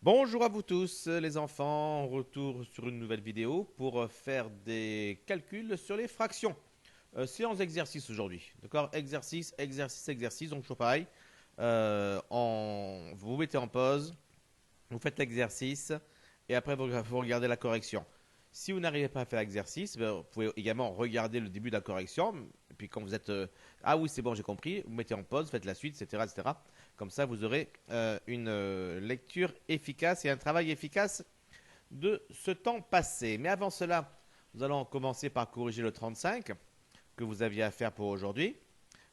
Bonjour à vous tous les enfants, retour sur une nouvelle vidéo pour faire des calculs sur les fractions. Séance d'exercice aujourd'hui, d'accord? Exercice, exercice, exercice, donc toujours pareil. Vous vous mettez en pause, vous faites l'exercice et après vous regardez la correction. Si vous n'arrivez pas à faire l'exercice, ben, vous pouvez également regarder le début de la correction. Et puis quand vous êtes ah oui, c'est bon, j'ai compris, vous mettez en pause, faites la suite, etc. etc. Comme ça, vous aurez une lecture efficace et un travail efficace de ce temps passé. Mais avant cela, nous allons commencer par corriger le 35 que vous aviez à faire pour aujourd'hui.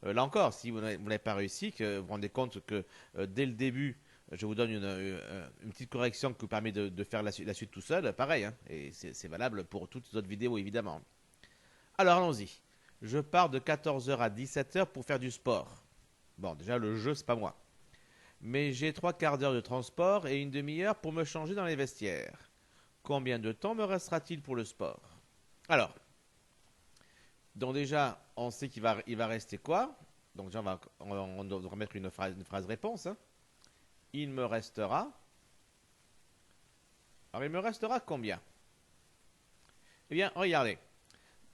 Là encore, si vous n'avez pas réussi, que vous vous rendez compte que dès le début, je vous donne une petite correction qui vous permet de faire la suite tout seul, pareil, hein, et c'est valable pour toutes les autres vidéos évidemment. Alors allons-y. Je pars de 14h à 17h pour faire du sport. Bon, déjà le jeu, c'est pas moi. Mais j'ai trois quarts d'heure de transport et une demi-heure pour me changer dans les vestiaires. Combien de temps me restera-t-il pour le sport? Alors, donc déjà, on sait qu'il va rester quoi? Donc déjà, on doit mettre une phrase réponse, hein. Il me restera. Alors, il me restera combien? Eh bien, regardez.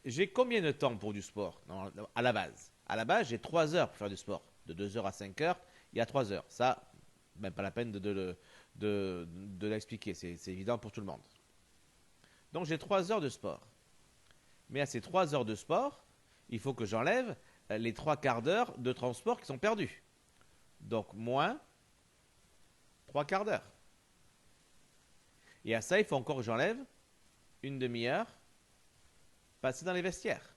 J'ai combien de temps pour du sport à la base? À la base, j'ai 3 heures pour faire du sport. De 2 heures à 5 heures, il y a 3 heures. Ça, même pas la peine de l'expliquer. C'est évident pour tout le monde. Donc, j'ai 3 heures de sport. Mais à ces 3 heures de sport, il faut que j'enlève les 3 quarts d'heure de transport qui sont perdus. Donc, moins 3 quarts d'heure. Et à ça, il faut encore que j'enlève une demi-heure passée dans les vestiaires.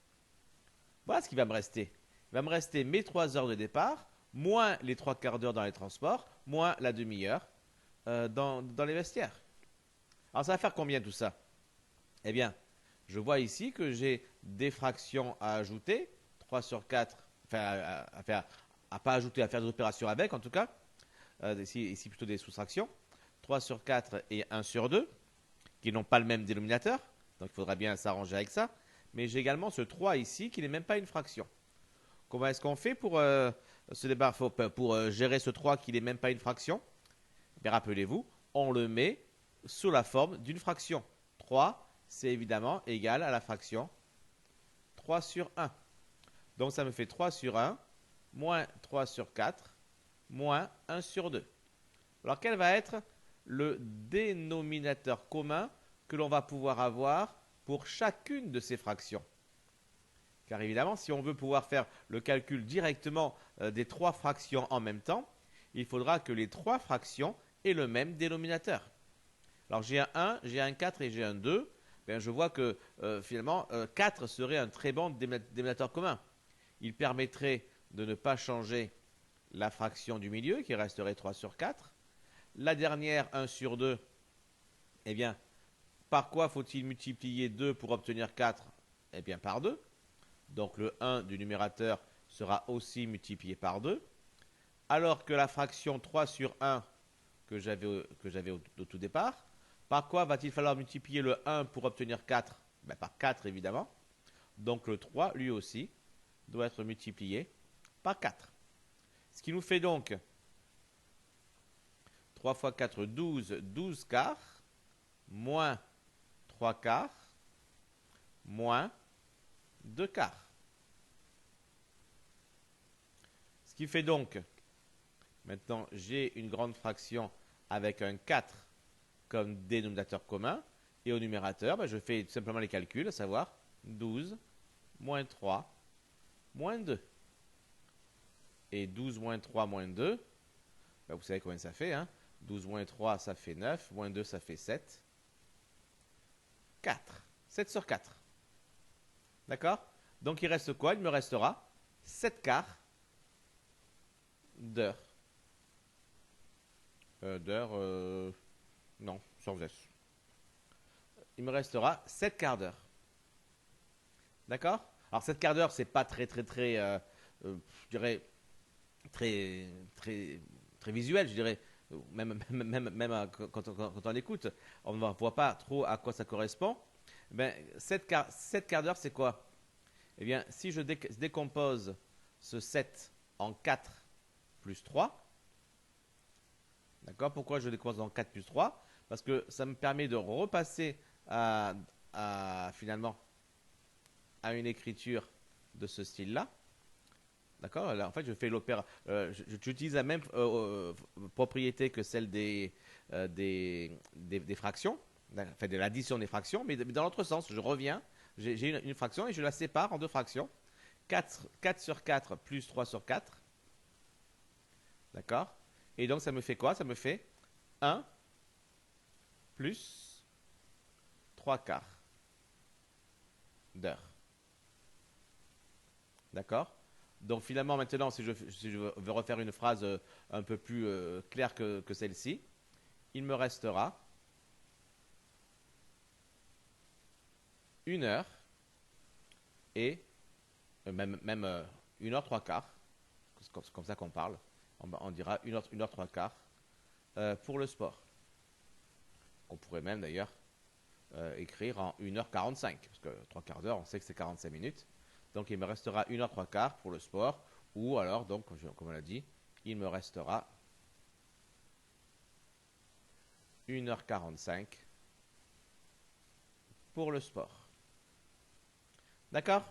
Voilà ce qui va me rester. Il va me rester mes 3 heures de départ, moins les 3 quarts d'heure dans les transports, moins la demi-heure dans les vestiaires. Alors ça va faire combien tout ça? Eh bien, je vois ici que j'ai des fractions à ajouter, 3 sur 4, enfin à pas ajouter, à faire des opérations avec en tout cas, ici plutôt des soustractions, 3 sur 4 et 1 sur 2, qui n'ont pas le même dénominateur, donc il faudra bien s'arranger avec ça. Mais j'ai également ce 3 ici qui n'est même pas une fraction. Comment est-ce qu'on fait pour gérer ce 3 qui n'est même pas une fraction? Mais rappelez-vous, on le met sous la forme d'une fraction. 3, c'est évidemment égal à la fraction 3 sur 1. Donc ça me fait 3 sur 1, moins 3 sur 4, moins 1 sur 2. Alors quel va être le dénominateur commun que l'on va pouvoir avoir pour chacune de ces fractions? Car évidemment, si on veut pouvoir faire le calcul directement des trois fractions en même temps, il faudra que les trois fractions aient le même dénominateur. Alors j'ai un 1, j'ai un 4 et j'ai un 2. Bien, je vois que finalement 4 serait un très bon dénominateur commun. Il permettrait de ne pas changer la fraction du milieu qui resterait 3 sur 4. La dernière 1 sur 2, eh bien, par quoi faut-il multiplier 2 pour obtenir 4? Eh bien, par 2. Donc le 1 du numérateur sera aussi multiplié par 2. Alors que la fraction 3 sur 1 que j'avais au tout départ, par quoi va-t-il falloir multiplier le 1 pour obtenir 4? Ben, par 4 évidemment. Donc le 3 lui aussi doit être multiplié par 4. Ce qui nous fait donc 3 fois 4, 12, 12 quarts, moins 3 quarts, moins 2 quarts. Ce qui fait donc, maintenant j'ai une grande fraction avec un 4 comme dénominateur commun, et au numérateur, ben, je fais tout simplement les calculs, à savoir 12 moins 3 moins 2. Et 12 moins 3 moins 2, ben, vous savez combien ça fait, hein? 12 moins 3, ça fait 9, moins 2, ça fait 7. 4. 7 sur 4. D'accord? Donc il reste quoi? Il me restera 7 quarts d'heure. Non, sans S. Il me restera 7 quarts d'heure. D'accord? Alors 7 quarts d'heure, c'est pas très, je dirais, très visuel, je dirais. Même quand on écoute, on ne voit pas trop à quoi ça correspond. Ben, 7 quarts d'heure, c'est quoi? Eh bien, si je décompose ce 7 en 4 plus 3, D'accord? Pourquoi je décompose en 4 plus 3? Parce que ça me permet de repasser finalement à une écriture de ce style-là. D'accord? Là, en fait, je fais l'opéra. J'utilise la même propriété que celle des fractions, enfin de l'addition des fractions, mais dans l'autre sens. Je reviens, j'ai une fraction et je la sépare en deux fractions. 4 sur 4 plus 3 sur 4. D'accord? Et donc, ça me fait quoi? Ça me fait 1 plus 3 quarts d'heure. D'accord? Donc finalement, maintenant, si je veux refaire une phrase un peu plus claire que celle-ci, il me restera 1 heure et même 1 heure 3 quarts, c'est comme ça qu'on parle, on dira 1 heure 3 quarts pour le sport. On pourrait même d'ailleurs écrire en 1h45, parce que 3 quarts d'heure, on sait que c'est 45 minutes. Donc il me restera 1 heure 3 quarts pour le sport, ou alors, donc, comme on l'a dit, il me restera 1h45 pour le sport. D'accord?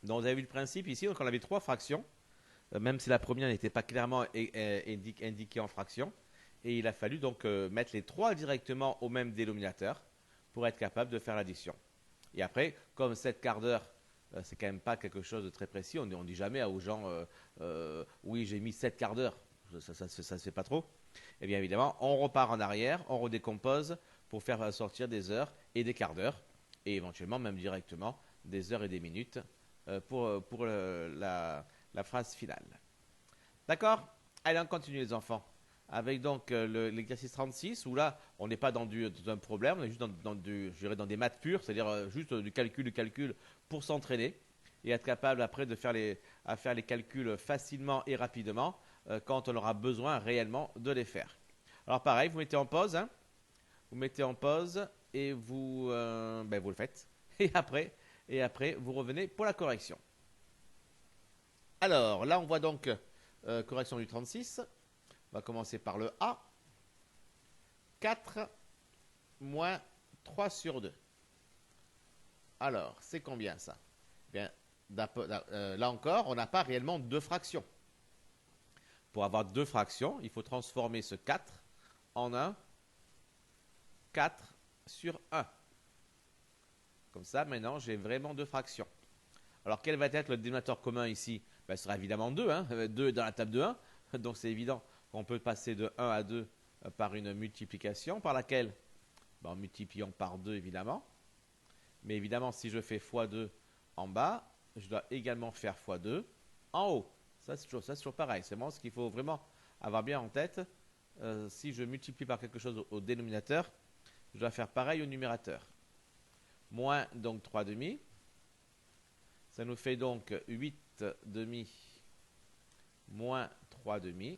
Donc vous avez vu le principe ici, donc on avait trois fractions, même si la première n'était pas clairement indiquée en fraction, et il a fallu donc mettre les trois directement au même dénominateur pour être capable de faire l'addition. Et après, comme 7 quarts d'heure, c'est quand même pas quelque chose de très précis, on ne dit jamais aux gens oui, j'ai mis 7 quarts d'heure, ça se fait pas trop. Et bien évidemment, on repart en arrière, on redécompose pour faire sortir des heures et des quarts d'heure, et éventuellement même directement des heures et des minutes pour la phrase finale. D'accord? Allez, on continue les enfants. Avec donc l'exercice 36, où là, on n'est pas dans un problème, on est juste dans des maths pures, c'est-à-dire juste du calcul pour s'entraîner et être capable après de faire les calculs facilement et rapidement quand on aura besoin réellement de les faire. Alors pareil, vous mettez en pause, hein, vous mettez en pause et vous le faites. Et après, vous revenez pour la correction. Alors, là, on voit donc correction du 36. On va commencer par le A. 4 moins 3 sur 2. Alors, c'est combien ça? Bien, là encore, on n'a pas réellement deux fractions. Pour avoir deux fractions, il faut transformer ce 4 en un 4 sur 1. Comme ça, maintenant, j'ai vraiment deux fractions. Alors, quel va être le dénominateur commun ici? Ce sera évidemment 2. 2 dans la table de 1. Donc, c'est évident qu'on peut passer de 1 à 2 par une multiplication. Par laquelle? En multipliant par 2, évidemment. Mais évidemment, si je fais x2 en bas, je dois également faire x2 en haut. Ça, c'est toujours pareil. C'est vraiment ce qu'il faut vraiment avoir bien en tête. Si je multiplie par quelque chose au dénominateur, je dois faire pareil au numérateur. Moins donc 3 demi. Ça nous fait donc 8 demi moins 3 demi.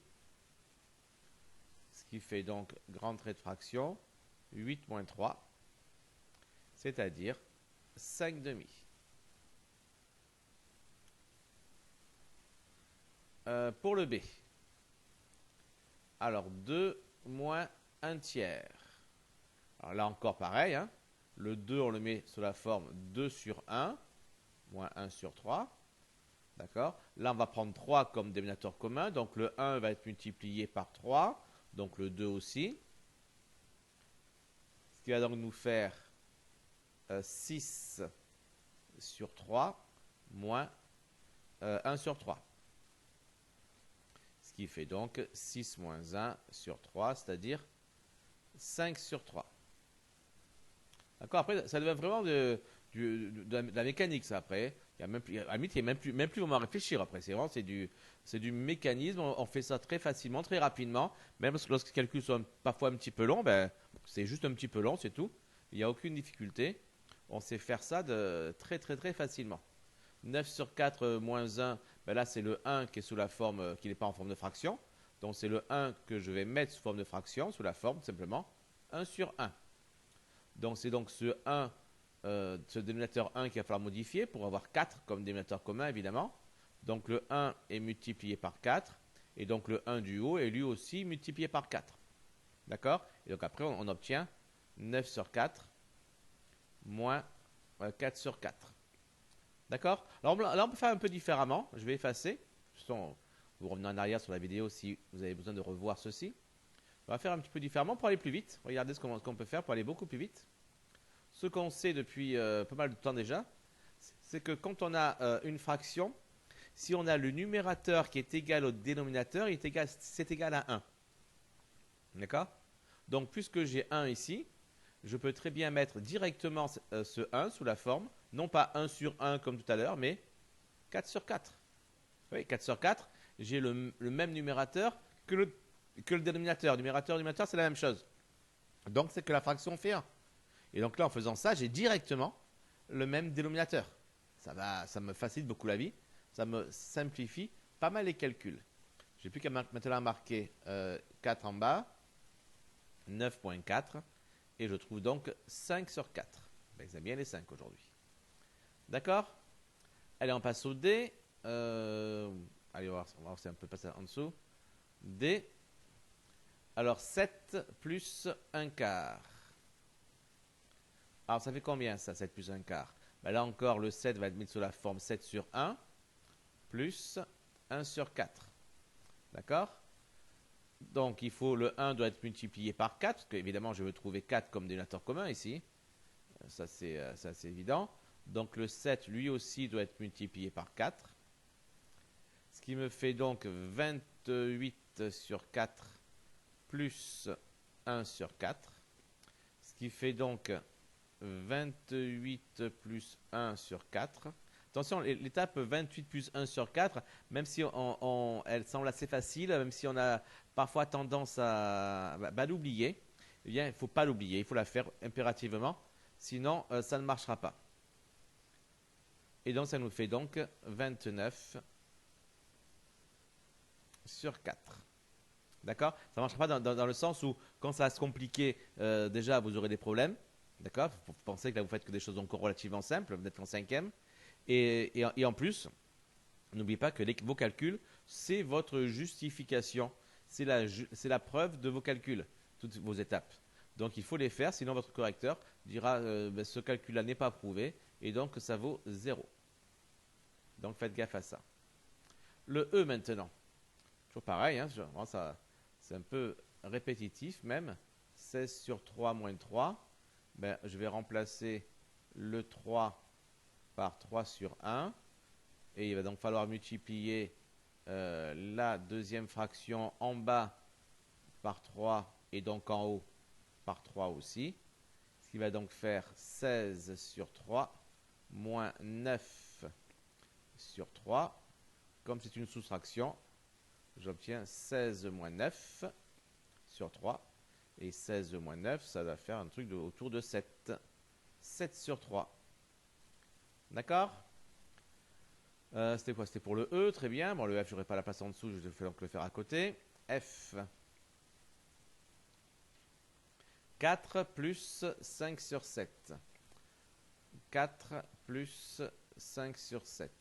Ce qui fait donc grand trait de fraction, 8 moins 3, c'est-à-dire 5 demi. Pour le B, alors 2 moins 1 tiers. Alors là encore pareil, hein, le 2 on le met sous la forme 2 sur 1, moins 1 sur 3. D'accord? Là on va prendre 3 comme dénominateur commun, donc le 1 va être multiplié par 3, donc le 2 aussi. Ce qui va donc nous faire 6 sur 3 moins 1 sur 3. Ce qui fait donc 6 moins 1 sur 3, c'est-à-dire 5 sur 3. D'accord? Après, ça devient vraiment de la mécanique, ça, après. À la limite, il n'y a même plus vraiment à réfléchir, après. C'est du mécanisme. On fait ça très facilement, très rapidement. Même lorsque les calculs sont parfois un petit peu longs, c'est juste un petit peu long, c'est tout. Il n'y a aucune difficulté. On sait faire ça très, très, très facilement. 9 sur 4 moins 1, là, c'est le 1 qui est sous la forme, qui n'est pas en forme de fraction. Donc, c'est le 1 que je vais mettre sous forme de fraction, sous la forme, simplement, 1 sur 1. Donc, c'est donc ce dénominateur 1 qu'il va falloir modifier pour avoir 4 comme dénominateur commun, évidemment. Donc, le 1 est multiplié par 4. Et donc, le 1 du haut est lui aussi multiplié par 4. D'accord? Et donc après, on obtient 9 sur 4 moins 4 sur 4. D'accord? Alors là, on peut faire un peu différemment. Je vais effacer. Vous revenez en arrière sur la vidéo si vous avez besoin de revoir ceci. On va faire un petit peu différemment pour aller plus vite. Regardez ce qu'on peut faire pour aller beaucoup plus vite. Ce qu'on sait depuis pas mal de temps déjà, c'est que quand on a une fraction, si on a le numérateur qui est égal au dénominateur, c'est égal à 1. D'accord? Donc, puisque j'ai 1 ici, je peux très bien mettre directement ce 1 sous la forme, non pas 1 sur 1 comme tout à l'heure, mais 4 sur 4. Oui, 4 sur 4, j'ai le même numérateur que le dénominateur. Numérateur, c'est la même chose. Donc, c'est que la fraction fait 1. Et donc là, en faisant ça, j'ai directement le même dénominateur. Ça me facilite beaucoup la vie. Ça me simplifie pas mal les calculs. J'ai plus qu'à maintenant marquer 4 en bas, 9.4, et je trouve donc 5 sur 4. Ben, c'est bien les 5 aujourd'hui. D'accord? Allez, on passe au D. Allez, on va voir si on peut passer en dessous. D. Alors, 7 plus 1 quart. Alors, ça fait combien ça, 7 plus 1 quart? Ben, là encore, le 7 va être mis sous la forme 7 sur 1 plus 1 sur 4. D'accord? Donc, le 1 doit être multiplié par 4, parce qu'évidemment, je veux trouver 4 comme dénominateur commun ici. Ça, c'est évident. Donc, le 7, lui aussi, doit être multiplié par 4. Ce qui me fait donc 28 sur 4 plus 1 sur 4. Ce qui fait donc 28 plus 1 sur 4. Attention, l'étape 28 plus 1 sur 4, même si elle semble assez facile, même si on a parfois tendance à l'oublier, eh bien, il ne faut pas l'oublier, il faut la faire impérativement, sinon ça ne marchera pas. Et donc, ça nous fait donc 29 sur 4. D'accord? Ça ne marchera pas dans le sens où, quand ça va se compliquer, déjà, vous aurez des problèmes. D'accord? Vous pensez que là, vous faites que des choses encore relativement simples, vous êtes en cinquième. Et en plus, n'oubliez pas que vos calculs, c'est votre justification. C'est la preuve de vos calculs, toutes vos étapes. Donc, il faut les faire, sinon votre correcteur dira ce calcul-là n'est pas prouvé, et donc ça vaut 0. Donc, faites gaffe à ça. Le E maintenant. Toujours pareil, hein, c'est un peu répétitif même. 16 sur 3 moins 3. Ben, je vais remplacer le 3 par 3 sur 1. Et il va donc falloir multiplier la deuxième fraction en bas par 3 et donc en haut par 3 aussi. Ce qui va donc faire 16 sur 3 moins 9 sur 3. Comme c'est une soustraction, j'obtiens 16 moins 9 sur 3. Et 16 moins 9, ça va faire un truc autour de 7. 7 sur 3. D'accord? C'était quoi? C'était pour le E, très bien. Bon, le F, je n'aurai pas la place en dessous, je vais donc le faire à côté. F. 4 plus 5 sur 7. 4 plus 5 sur 7.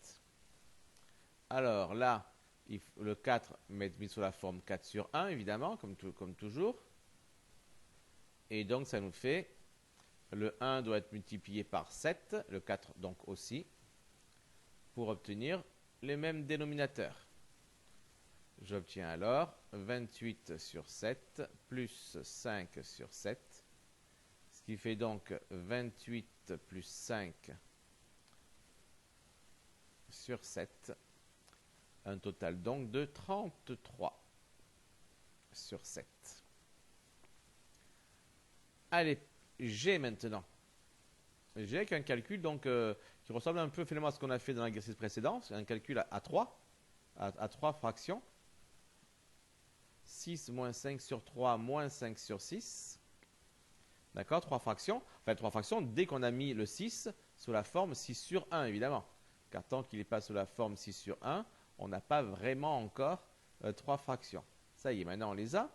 Alors là, le 4 est mis sous la forme 4 sur 1, évidemment, comme toujours. Et donc, ça nous fait, le 1 doit être multiplié par 7, le 4 donc aussi, pour obtenir les mêmes dénominateurs. J'obtiens alors 28 sur 7 plus 5 sur 7, ce qui fait donc 28 plus 5 sur 7, un total donc de 33 sur 7. Allez, G maintenant. G avec un calcul donc, qui ressemble un peu finalement à ce qu'on a fait dans l'exercice précédent. C'est un calcul à 3, à 3 fractions. 6 moins 5 sur 3 moins 5 sur 6. D'accord? 3 fractions. Enfin, 3 fractions dès qu'on a mis le 6 sous la forme 6 sur 1, évidemment. Car tant qu'il n'est pas sous la forme 6 sur 1, on n'a pas vraiment encore 3 fractions. Ça y est, maintenant on les a.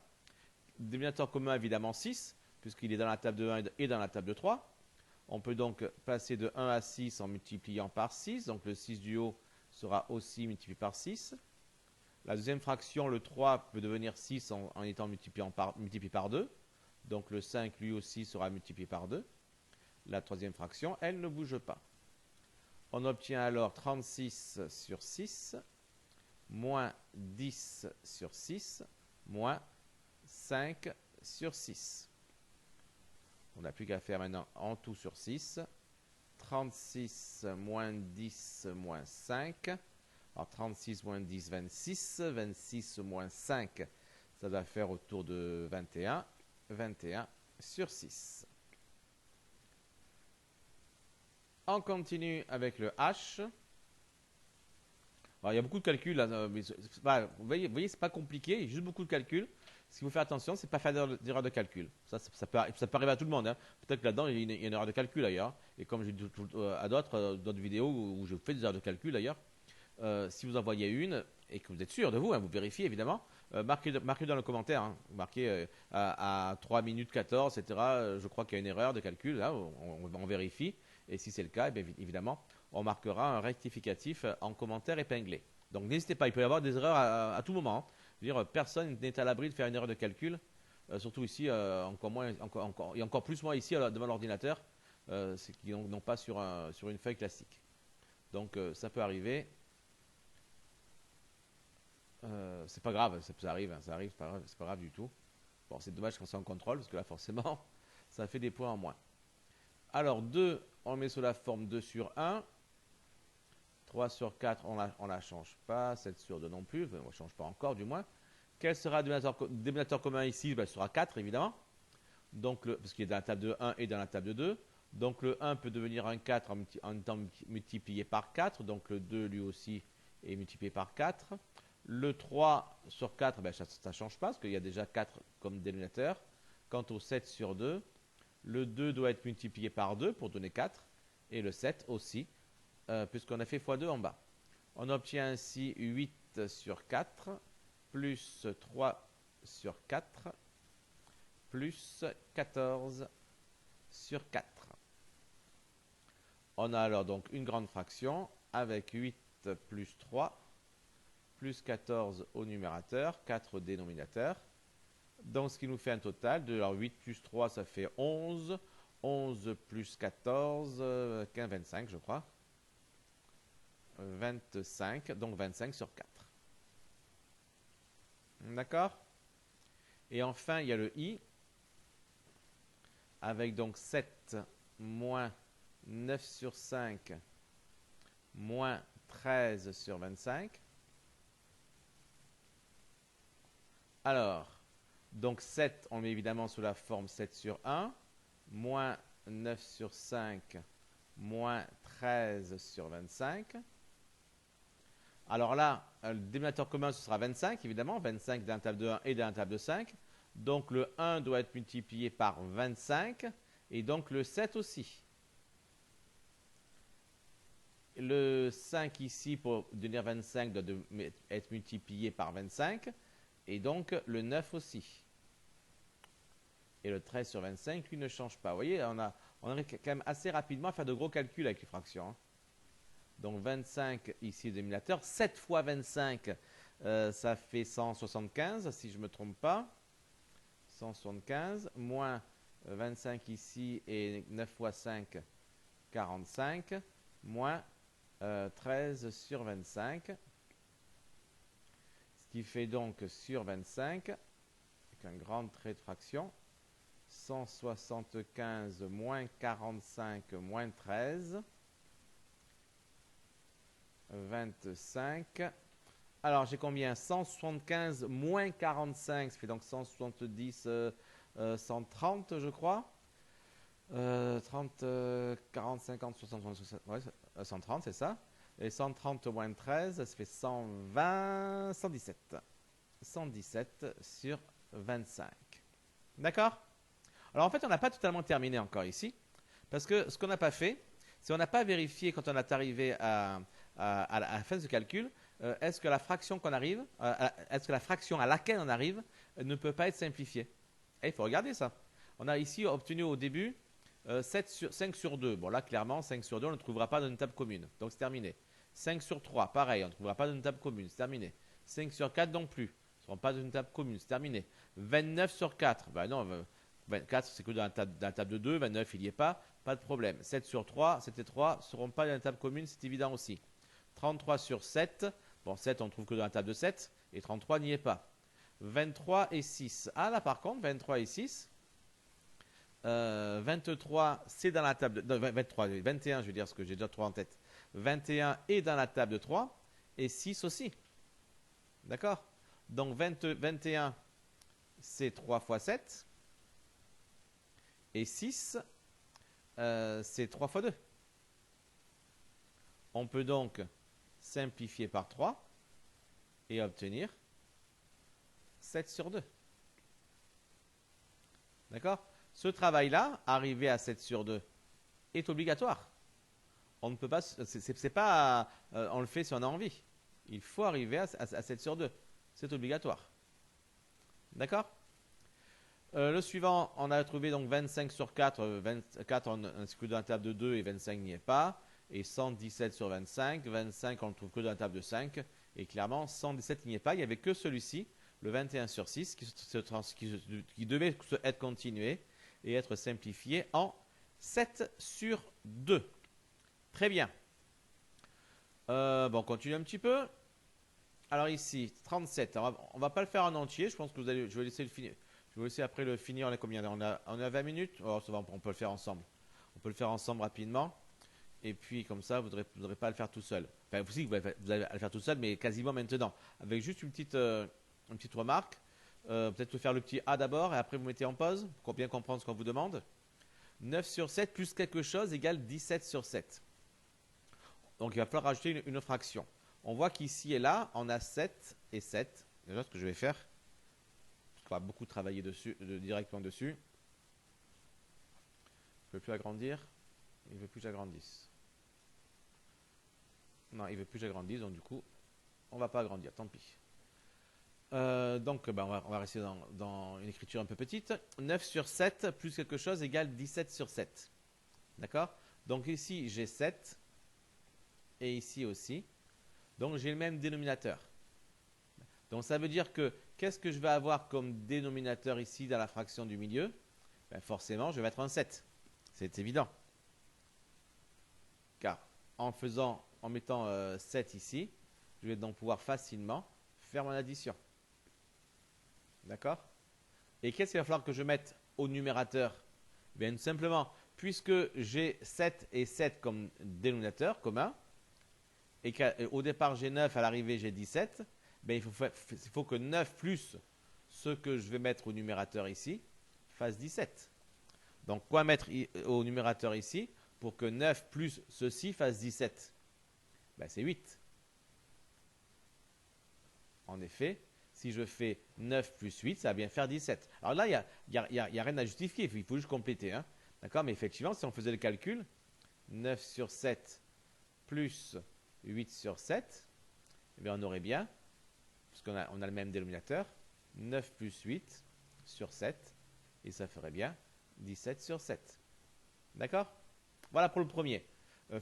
Dénominateur commun, évidemment 6, puisqu'il est dans la table de 1 et dans la table de 3. On peut donc passer de 1 à 6 en multipliant par 6. Donc le 6 du haut sera aussi multiplié par 6. La deuxième fraction, le 3, peut devenir 6 en étant multiplié par 2. Donc le 5 lui aussi sera multiplié par 2. La troisième fraction, elle ne bouge pas. On obtient alors 36 sur 6, moins 10 sur 6, moins 5 sur 6. On n'a plus qu'à faire maintenant en tout sur 6. 36 moins 10 moins 5. Alors 36 moins 10, 26. 26 moins 5, ça doit faire autour de 21. 21 sur 6. On continue avec le H. Alors, il y a beaucoup de calculs là, mais vous voyez, c'est pas compliqué, il y a juste beaucoup de calculs. Ce qu'il faut faire attention, c'est pas faire d'erreur de calcul. Ça peut arriver à tout le monde, hein. Peut-être que là-dedans, il y a une erreur de calcul d'ailleurs. Et comme j'ai dit à d'autres vidéos où je fais des erreurs de calcul d'ailleurs, si vous en voyez une et que vous êtes sûr de vous, hein, vous vérifiez évidemment, marquez dans le commentaire, hein. Marquez à 3 minutes 14, etc. Je crois qu'il y a une erreur de calcul, là, on vérifie. Et si c'est le cas, bien évidemment, on marquera un rectificatif en commentaire épinglé. Donc n'hésitez pas, il peut y avoir des erreurs à tout moment, hein. Je veux dire, personne n'est à l'abri de faire une erreur de calcul, surtout ici, et encore plus moi ici devant l'ordinateur, c'est qu'ils n'ont pas sur une feuille classique. Donc ça peut arriver. C'est pas grave, ça arrive, c'est pas grave du tout. Bon, c'est dommage quand c'est en contrôle, parce que là, forcément, ça fait des points en moins. Alors, 2, on le met sous la forme 2 sur 1. 3 sur 4, on la change pas. 7 sur 2 non plus, on ne change pas encore, du moins. Quel sera le dénominateur commun ici? Ce sera 4, évidemment. Donc, parce qu'il est dans la table de 1 et dans la table de 2. Donc, le 1 peut devenir un 4 en étant multiplié par 4. Donc, le 2, lui aussi, est multiplié par 4. Le 3 sur 4, ça ne change pas, parce qu'il y a déjà 4 comme dénominateur. Quant au 7 sur 2, le 2 doit être multiplié par 2 pour donner 4. Et le 7 aussi, puisqu'on a fait x2 en bas. On obtient ainsi 8 sur 4, plus 3 sur 4, plus 14 sur 4. On a alors donc une grande fraction avec 8 plus 3, plus 14 au numérateur, 4 au dénominateur. Donc ce qui nous fait un total de 8 plus 3, ça fait 11. 11 plus 14, 15, 25 je crois. 25, donc 25 sur 4. D'accord? Et enfin, il y a le i, avec donc 7 moins 9 sur 5, moins 13 sur 25. Alors, donc 7, on le met évidemment sous la forme 7 sur 1, moins 9 sur 5, moins 13 sur 25. Alors là, le dénominateur commun, ce sera 25, évidemment. 25 dans la table de 1 et dans la table de 5. Donc le 1 doit être multiplié par 25. Et donc le 7 aussi. Le 5 ici, pour donner 25, doit être multiplié par 25. Et donc le 9 aussi. Et le 13 sur 25, lui, ne change pas. Vous voyez, on arrive quand même assez rapidement à faire de gros calculs avec les fractions, hein. Donc 25 ici, le dénominateur. 7 fois 25, ça fait 175, si je ne me trompe pas. 175, moins 25 ici et 9 fois 5, 45, moins 13 sur 25. Ce qui fait donc sur 25, avec un grand trait de fraction, 175 moins 45 moins 13. 25. Alors, j'ai combien? 175 moins 45, ça fait donc 170, 130, je crois. 30, 40, 50, 60, 60 ouais, 130, c'est ça. Et 130 moins 13, ça fait 120, 117. 117 sur 25. D'accord? Alors, en fait, on n'a pas totalement terminé encore ici. Parce que ce qu'on n'a pas fait, c'est qu'on n'a pas vérifié quand on est arrivé à la fin de ce calcul, est-ce que la fraction est-ce que la fraction à laquelle on arrive ne peut pas être simplifiée? Et il faut regarder ça. On a ici obtenu au début 5 sur 2. Bon là, clairement, 5 sur 2, on ne trouvera pas dans une table commune. Donc c'est terminé. 5 sur 3, pareil, on ne trouvera pas dans une table commune. C'est terminé. 5 sur 4 non plus. Ce ne seront pas dans une table commune. C'est terminé. 29 sur 4. Ben non, 24, c'est que dans la table de 2. 29, il n'y est pas. Pas de problème. 7 sur 3, 7 et 3 ne seront pas dans la table commune, c'est évident aussi. 33 sur 7. Bon, 7, on ne trouve que dans la table de 7. Et 33 n'y est pas. 23 et 6. Ah, là, par contre, 23 et 6. 23, c'est dans la table de... Non, 23, 21, je veux dire, parce que j'ai déjà 3 en tête. 21 est dans la table de 3. Et 6 aussi. D'accord? Donc, 21, c'est 3 fois 7. Et 6, c'est 3 fois 2. On peut donc simplifier par 3 et obtenir 7 sur 2. D'accord? Ce travail-là, arriver à 7 sur 2, est obligatoire. On ne peut pas, c'est pas, on le fait si on a envie. Il faut arriver à 7 sur 2. C'est obligatoire. D'accord? Le suivant, on a trouvé donc 25 sur 4. 24, on inscrit dans la table de 2 et 25 n'y est pas. Et 117 sur 25. 25, on ne trouve que dans la table de 5. Et clairement, 117 n'y est pas. Il n'y avait que celui-ci, le 21 sur 6, qui devait être continué et être simplifié en 7 sur 2. Très bien. Bon, on continue un petit peu. Alors ici, 37. On ne va pas le faire en entier. Je pense que je vais laisser le finir. Je vais laisser après le finir. On est combien? On a 20 minutes. Oh, ça va, on peut le faire ensemble. On peut le faire ensemble rapidement. Et puis comme ça, vous ne devrez pas le faire tout seul. Enfin, vous allez le faire tout seul, mais quasiment maintenant. Avec juste une petite remarque. Peut-être faire le petit A d'abord et après vous mettez en pause pour bien comprendre ce qu'on vous demande. 9 sur 7 plus quelque chose égale 17 sur 7. Donc il va falloir rajouter une fraction. On voit qu'ici et là, on a 7 et 7. Déjà, ce que je vais faire, parce qu'on va beaucoup travailler dessus, directement dessus. Je ne veux plus agrandir. Il ne veut plus que j'agrandisse. Non, il ne veut plus que j'agrandisse, donc du coup, on ne va pas agrandir, tant pis. Donc, on va rester dans une écriture un peu petite. 9 sur 7 plus quelque chose égale 17 sur 7. D'accord? Donc ici, j'ai 7. Et ici aussi. Donc j'ai le même dénominateur. Donc ça veut dire que qu'est-ce que je vais avoir comme dénominateur ici dans la fraction du milieu? Ben forcément, je vais mettre un 7. C'est évident. Car en mettant 7 ici, je vais donc pouvoir facilement faire mon addition. D'accord? Et qu'est-ce qu'il va falloir que je mette au numérateur? Bien simplement, puisque j'ai 7 et 7 comme dénominateur commun, et qu'au départ j'ai 9, à l'arrivée j'ai 17, ben il faut que 9 plus ce que je vais mettre au numérateur ici fasse 17. Donc quoi mettre au numérateur ici pour que 9 plus ceci fasse 17? Ben, c'est 8. En effet, si je fais 9 plus 8, ça va bien faire 17. Alors là, il n'y a rien à justifier, il faut juste compléter. Hein. D'accord? Mais effectivement, si on faisait le calcul, 9 sur 7 plus 8 sur 7, eh bien on aurait bien, puisqu'on a le même dénominateur, 9 plus 8 sur 7, et ça ferait bien 17 sur 7. D'accord? Voilà pour le premier.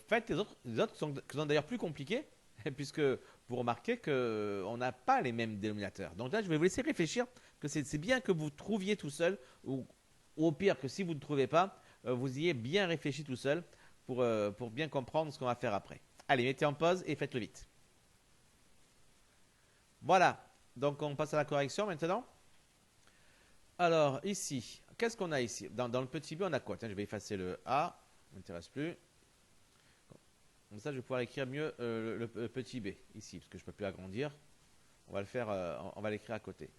Faites les autres qui sont d'ailleurs plus compliqués, puisque vous remarquez qu'on n'a pas les mêmes dénominateurs. Donc là, je vais vous laisser réfléchir, que c'est bien que vous trouviez tout seul, ou au pire que si vous ne trouvez pas, vous ayez bien réfléchi tout seul pour bien comprendre ce qu'on va faire après. Allez, mettez en pause et faites-le vite. Voilà, donc on passe à la correction maintenant. Alors ici, qu'est-ce qu'on a ici? Dans le petit b, on a quoi? Tiens, je vais effacer le A, ça ne m'intéresse plus. Comme ça, je vais pouvoir écrire mieux le petit b ici, parce que je ne peux plus agrandir. On va le faire, on va l'écrire à côté.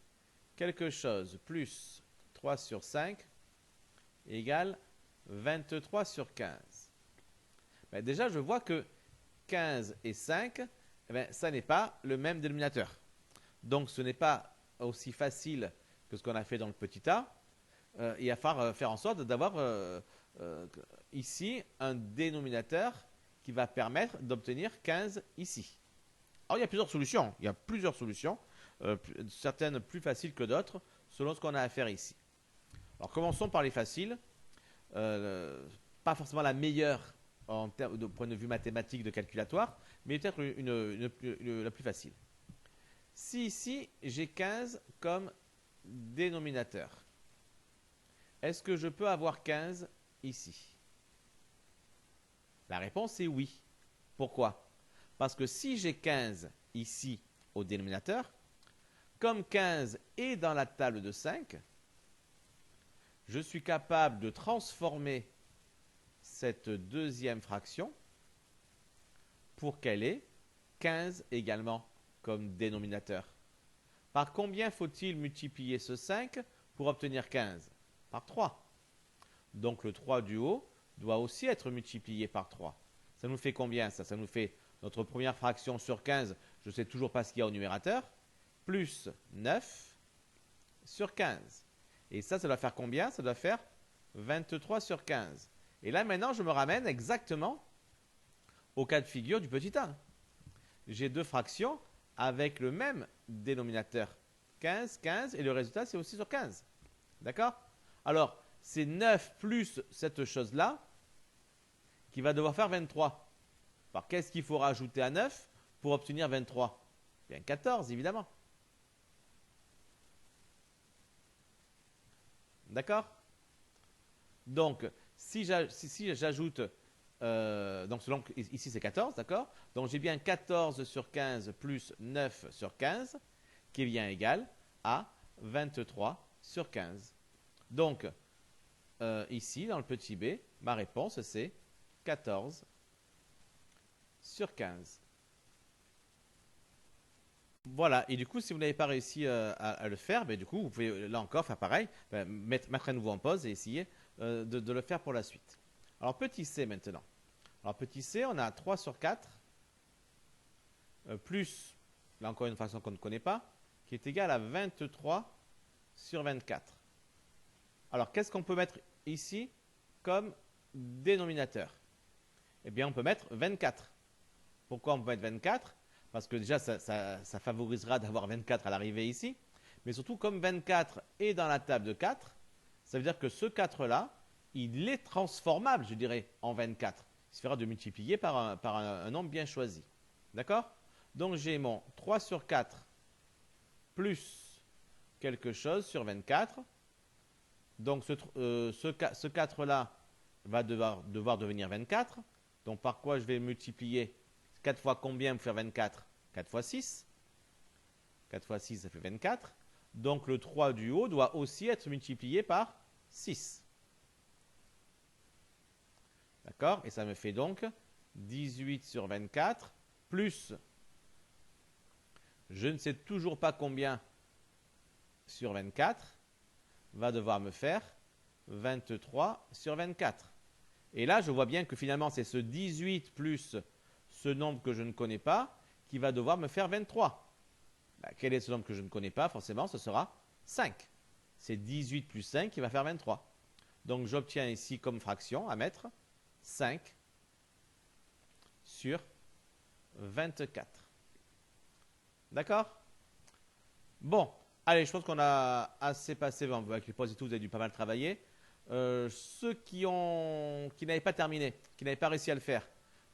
Quelque chose plus 3 sur 5 égale 23 sur 15. Ben déjà, je vois que 15 et 5, eh bien, ça n'est pas le même dénominateur. Donc, ce n'est pas aussi facile que ce qu'on a fait dans le petit a. Il va falloir faire en sorte d'avoir ici un dénominateur qui va permettre d'obtenir 15 ici. Alors, il y a plusieurs solutions. Il y a plusieurs solutions, certaines plus faciles que d'autres, selon ce qu'on a à faire ici. Alors, commençons par les faciles. Pas forcément la meilleure en termes de point de vue mathématique de calculatoire, mais peut-être la plus facile. Si ici, j'ai 15 comme dénominateur, est-ce que je peux avoir 15 ici? La réponse est oui. Pourquoi? Parce que si j'ai 15 ici au dénominateur, comme 15 est dans la table de 5, je suis capable de transformer cette deuxième fraction pour qu'elle ait 15 également comme dénominateur. Par combien faut-il multiplier ce 5 pour obtenir 15? Par 3. Donc le 3 du haut doit aussi être multiplié par 3. Ça nous fait combien ça? Ça nous fait notre première fraction sur 15, je ne sais toujours pas ce qu'il y a au numérateur, plus 9 sur 15. Et ça doit faire combien? Ça doit faire 23 sur 15. Et là maintenant, je me ramène exactement au cas de figure du petit 1. J'ai deux fractions avec le même dénominateur. 15, 15, et le résultat, c'est aussi sur 15. D'accord? Alors, c'est 9 plus cette chose-là qui va devoir faire 23. Alors, qu'est-ce qu'il faut rajouter à 9 pour obtenir 23? Bien, 14, évidemment. D'accord? Donc, si j'ajoute, donc ici c'est 14, d'accord? Donc j'ai bien 14 sur 15 plus 9 sur 15, qui est bien égal à 23 sur 15. Donc, ici, dans le petit b, ma réponse c'est 14 sur 15. Voilà, et du coup, si vous n'avez pas réussi à le faire, ben, du coup, vous pouvez là encore faire pareil, ben, mettre à nouveau en pause et essayer de le faire pour la suite. Alors, petit c maintenant. Alors, petit c, on a 3 sur 4, plus, là encore une fraction qu'on ne connaît pas, qui est égale à 23 sur 24. Alors, qu'est-ce qu'on peut mettre ici comme dénominateur? Eh bien, on peut mettre 24. Pourquoi on peut mettre 24? Parce que déjà, ça favorisera d'avoir 24 à l'arrivée ici. Mais surtout, comme 24 est dans la table de 4, ça veut dire que ce 4-là, il est transformable, je dirais, en 24. Il suffira de multiplier par un nombre bien choisi. D'accord? Donc, j'ai mon 3 sur 4 plus quelque chose sur 24. Donc, ce 4-là va devoir devenir 24. Donc, par quoi je vais multiplier 4 fois combien pour faire 24? 4 fois 6. 4 fois 6, ça fait 24. Donc, le 3 du haut doit aussi être multiplié par 6. D'accord? Et ça me fait donc 18 sur 24 plus, je ne sais toujours pas combien sur 24, va devoir me faire 23 sur 24. Et là, je vois bien que finalement, c'est ce 18 plus ce nombre que je ne connais pas qui va devoir me faire 23. Quel est ce nombre que je ne connais pas? Forcément, ce sera 5. C'est 18 plus 5 qui va faire 23. Donc, j'obtiens ici comme fraction à mettre 5 sur 24. D'accord? Bon, allez, je pense qu'on a assez passé. Bon, avec les pauses et tout, vous avez dû pas mal travailler. Ceux qui n'avaient pas terminé, qui n'avaient pas réussi à le faire,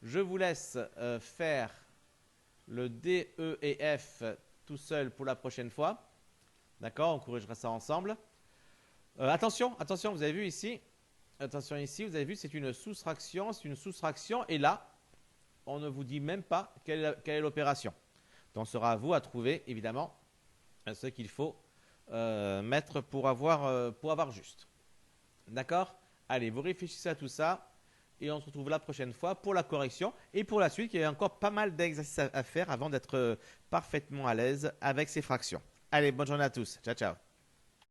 je vous laisse faire le D, E et F tout seul pour la prochaine fois. D'accord? On corrigera ça ensemble. Attention, vous avez vu ici. Attention ici, vous avez vu, c'est une soustraction. C'est une soustraction. Et là, on ne vous dit même pas quelle est l'opération. Donc, ce sera à vous à trouver, évidemment, ce qu'il faut mettre pour avoir juste. D'accord? Allez, vous réfléchissez à tout ça. Et on se retrouve la prochaine fois pour la correction. Et pour la suite, il y a encore pas mal d'exercices à faire avant d'être parfaitement à l'aise avec ces fractions. Allez, bonne journée à tous. Ciao, ciao.